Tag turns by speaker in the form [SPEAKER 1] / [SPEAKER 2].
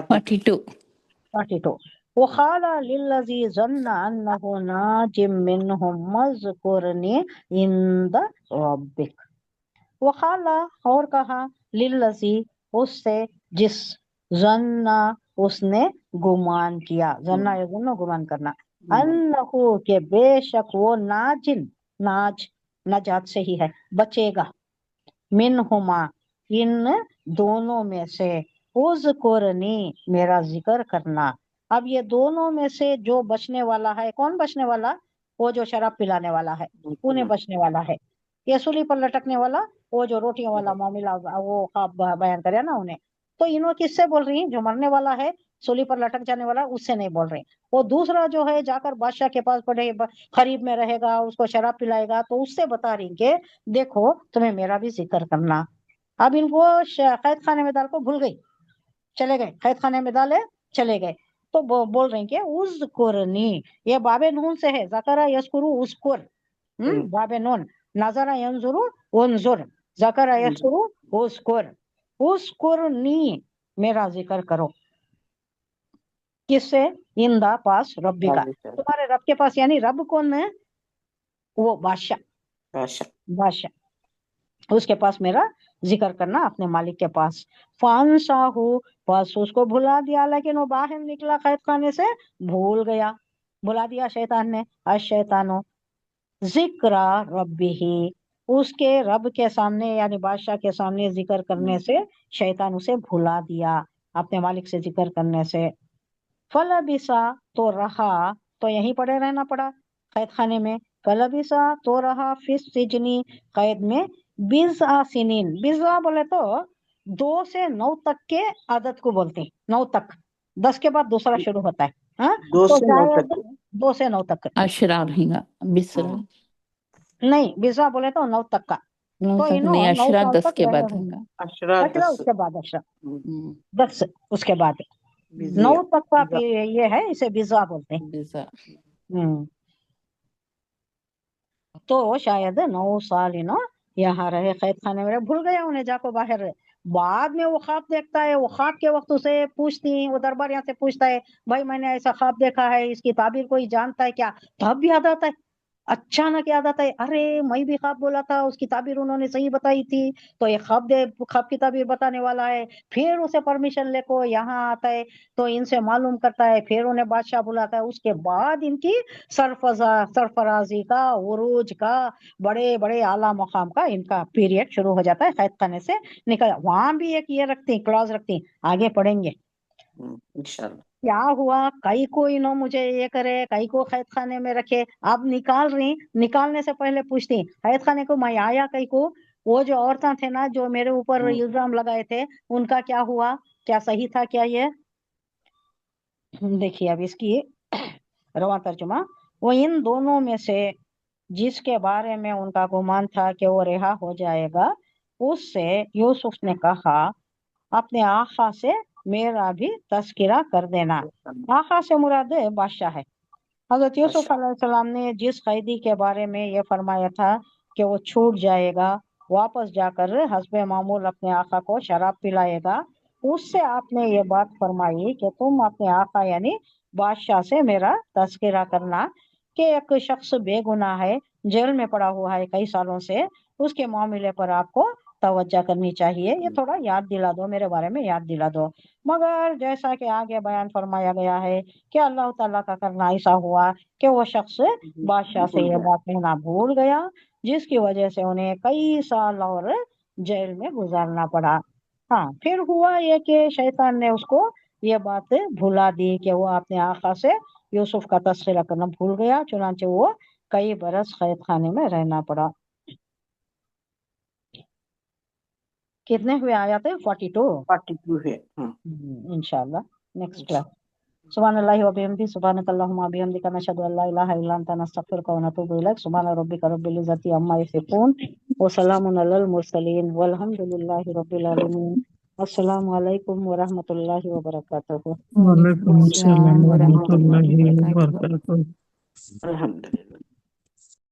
[SPEAKER 1] 42
[SPEAKER 2] 42 وقال للذي ظن أنه ناج منهم اذكرني عند ربك وقال اور کہا للذی اس سے جس ظن اس نے گمان کیا ظن یظن گمان کرنا انہو کہ بے شک وہ ناج نجات سے ہی ہے بچے گا منہما ان دونوں میں سے اذکرنی میرا ذکر کرنا اب یہ دونوں میں سے جو بچنے والا ہے کون بچنے والا وہ جو شراب پلانے والا ہے انہیں بچنے والا ہے یہ سولی پر لٹکنے والا وہ جو روٹیوں والا معاملہ وہ خواب بیان کرے نا انہیں تو انہوں کس سے بول رہی ہیں جو مرنے والا ہے سولی پر لٹک جانے والا اس سے نہیں بول رہے وہ دوسرا جو ہے جا کر بادشاہ کے پاس پڑے قریب میں رہے گا اس کو شراب پلائے گا تو اس سے بتا رہی کہ دیکھو تمہیں میرا بھی ذکر کرنا اب ان کو قید خانے میں ڈال کو بھول گئی چلے گئے قید خانے میں ڈالے چلے گئے تو بول رہے ہیں کہ اذکرنی یہ باب نون سے ہے ذکر یذکر اذکر باب نون نظر ینظر انظر ذکر یذکر اذکر اذکرنی میرا ذکر کرو کس سے اندا پاس ربی کا تمہارے رب کے پاس یعنی رب کون ہے وہ بادشاہ اس کے پاس میرا ذکر کرنا اپنے مالک کے پاس فانساہو پس اس کو بھلا دیا لیکن وہ باہر نکلا قید خانے سے بھول گیا بھلا دیا شیطان نے الشیطانو ذکر ربی اس کے رب کے سامنے یعنی بادشاہ کے سامنے ذکر کرنے سے شیطان اسے بھلا دیا اپنے مالک سے ذکر کرنے سے فلبسا تو رہا تو یہیں پڑے رہنا پڑا قید خانے میں فلبسا تو رہا فی السجن قید میں بضع سنین بضع بولے تو 2 سے 9 تک کے عدد کو بولتے ہیں 9 تک 10 کے بعد دوسرا شروع ہوتا ہے ہاں
[SPEAKER 3] 2
[SPEAKER 2] تو
[SPEAKER 3] سے 9
[SPEAKER 2] شاید
[SPEAKER 3] تک
[SPEAKER 2] 2 سے 9 تک
[SPEAKER 1] عشرہ رہیں گا بسرا
[SPEAKER 2] نہیں بضع بولے تو 9 تک کا
[SPEAKER 1] نو
[SPEAKER 2] تو
[SPEAKER 1] تک
[SPEAKER 2] انہوں
[SPEAKER 1] نہیں
[SPEAKER 2] 9
[SPEAKER 1] عشرہ
[SPEAKER 2] سال
[SPEAKER 1] 10
[SPEAKER 2] تک
[SPEAKER 1] کے
[SPEAKER 2] رہے
[SPEAKER 1] بعد
[SPEAKER 2] ہیں
[SPEAKER 1] ہوگا
[SPEAKER 3] عشرہ
[SPEAKER 2] 10 اس کے بعد 10 اس کے بعد 9 تک کا یہ ہے اسے بضع بولتے ہیں
[SPEAKER 1] بزا
[SPEAKER 2] تو شاید 9 سال یہاں رہے قید خانے میں بھول گیا انہیں جا کو باہر بعد میں وہ خواب دیکھتا ہے وہ خواب کے وقت اسے پوچھتی ہیں وہ درباریاں سے پوچھتا ہے بھائی میں نے ایسا خواب دیکھا ہے اس کی تعبیر کوئی جانتا ہے کیا تب بھی یاد آتا ہے اچانک یاد آتا ہے ارے میں بھی خواب بولا تھا اس کی تعبیر انہوں نے صحیح بتائی تھی تو یہ خواب کی تعبیر بتانے والا ہے پھر اسے پرمیشن لے کو یہاں آتا ہے تو ان سے معلوم کرتا ہے پھر انہیں بادشاہ بلاتا ہے اس کے بعد ان کی سرفرازی کا عروج کا بڑے بڑے اعلیٰ مقام کا ان کا پیریڈ شروع ہو جاتا ہے قید خانے سے نکل وہاں بھی ایک یہ رکھتی کلاز رکھتی آگے پڑھیں گے
[SPEAKER 3] انشاءاللہ
[SPEAKER 2] کیا ہوا کئی کو انہوں مجھے یہ کرے کئی کو قید خانے میں رکھے اب نکال رہی نکالنے سے پہلے پوچھتی قید خانے کو میں آیا کئی کو وہ جو عورتیں تھے نا جو میرے اوپر الزام لگائے تھے ان کا کیا ہوا کیا صحیح تھا کیا یہ دیکھیے اب اس کی رواں ترجمہ وہ ان دونوں میں سے جس کے بارے میں ان کا گمان تھا کہ وہ رہا ہو جائے گا اس سے یوسف نے کہا اپنے آقا سے میرا بھی تذکرہ کر دینا آقا سے مراد بادشاہ ہے حضرت یوسف علیہ السلام نے جس قیدی کے بارے میں یہ فرمایا تھا کہ وہ چھوٹ جائے گا واپس جا کر حسب معمول اپنے آقا کو شراب پلائے گا اس سے آپ نے یہ بات فرمائی کہ تم اپنے آقا یعنی بادشاہ سے میرا تذکرہ کرنا کہ ایک شخص بے گناہ ہے جیل میں پڑا ہوا ہے کئی سالوں سے اس کے معاملے پر آپ کو توجہ کرنی چاہیے یہ تھوڑا یاد دلا دو میرے بارے میں یاد دلا دو مگر جیسا کہ آگے بیان فرمایا گیا ہے کہ اللہ تعالیٰ کا کرنا ایسا ہوا کہ وہ شخص بادشاہ سے یہ بات کہنا بھول گیا جس کی وجہ سے انہیں کئی سال اور جیل میں گزارنا پڑا ہاں پھر ہوا یہ کہ شیطان نے اس کو یہ بات بھلا دی کہ وہ اپنے آقا سے یوسف کا تذکرہ کرنا بھول گیا چنانچہ وہ کئی برس قید خانے میں رہنا پڑا کتنے ہوئے آیات 42
[SPEAKER 3] ہے
[SPEAKER 2] انشاءاللہ نیکسٹ کلاس سبحان اللہ و بحمدہ سبحانک اللہم و بحمدک نشہد ان لا الہ الا انت نستغفرک و نتوب الیک سبحان ربک رب العزۃ عما یصفون وسلام علی المرسلین والحمد للہ رب العالمین السلام علیکم ورحمۃ اللہ وبرکاتہ
[SPEAKER 4] وعلیکم السلام ورحمۃ اللہ
[SPEAKER 1] وبرکاتہ
[SPEAKER 4] وبرکاتہ
[SPEAKER 3] الحمدللہ